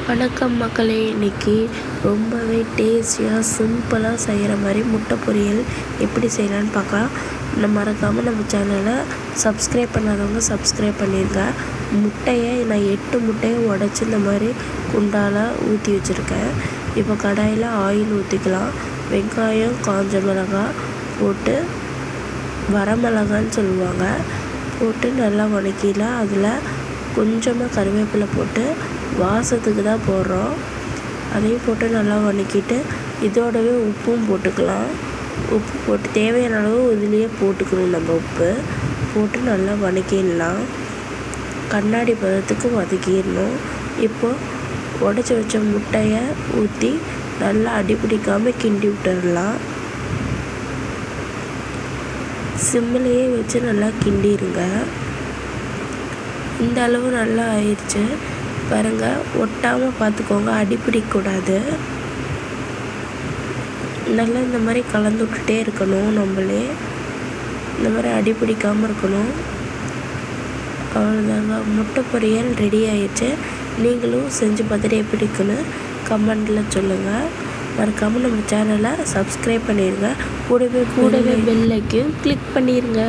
வணக்கம் மக்களே, இன்றைக்கி ரொம்பவே டேஸ்டியாக சிம்பிளாக செய்கிற மாதிரி முட்டை பொரியல் எப்படி செய்யலான்னு பார்க்கலாம். மறக்காமல் நம்ம சேனலை சப்ஸ்கிரைப் பண்ணாதவங்க சப்ஸ்கிரைப் பண்ணிடுங்க. முட்டையை நான் 8 முட்டையை உடச்சி இந்த மாதிரி குண்டால் ஊற்றி வச்சுருக்கேன். இப்போ கடாயில் ஆயில் ஊற்றிக்கலாம். வெங்காயம், காஞ்ச மிளகாய் போட்டு, வரமிளகான்னு சொல்லுவாங்க, போட்டு நல்லா வதக்கிடலாம். அதில் கொஞ்சமாக கருவேப்பிலை போட்டு, வாசத்துக்கு தான் போடுறோம், அதையும் போட்டு நல்லா வதக்கிட்டு இதோடவே உப்பும் போட்டுக்கலாம். உப்பு போட்டு தேவையான அளவு இதுலேயே போட்டுக்கணும். நம்ம உப்பு போட்டு நல்லா வதக்கிடலாம். கண்ணாடி பதத்துக்கு வதக்கிடணும். இப்போது உடச்சி வச்ச முட்டையை ஊற்றி நல்லா அடிப்பிடிக்காமல் கிண்டி விட்டுடலாம். சிம்மிலேயே வச்சு நல்லா கிண்டிடுங்க. இந்த அளவு நல்லா ஆயிடுச்சு பாருங்கள். ஒட்டாமல் பார்த்துக்கோங்க, அடிப்பிடிக்கக்கூடாது. நல்லா இந்த மாதிரி கலந்து விட்டுட்டே இருக்கணும். நம்மளே இந்த மாதிரி அடிப்பிடிக்காமல் இருக்கணும். அவ்வளோதாங்க, முட்டை பொரியல் ரெடி ஆயிடுச்சு. நீங்களும் செஞ்சு பார்த்துட்டு எப்படி இருக்குன்னு கமெண்டில் சொல்லுங்கள். மறக்காமல் நம்ம சேனலை சப்ஸ்கிரைப் பண்ணிடுங்க. கூடவே பெல் ஐக்கான் கிளிக் பண்ணிடுங்க.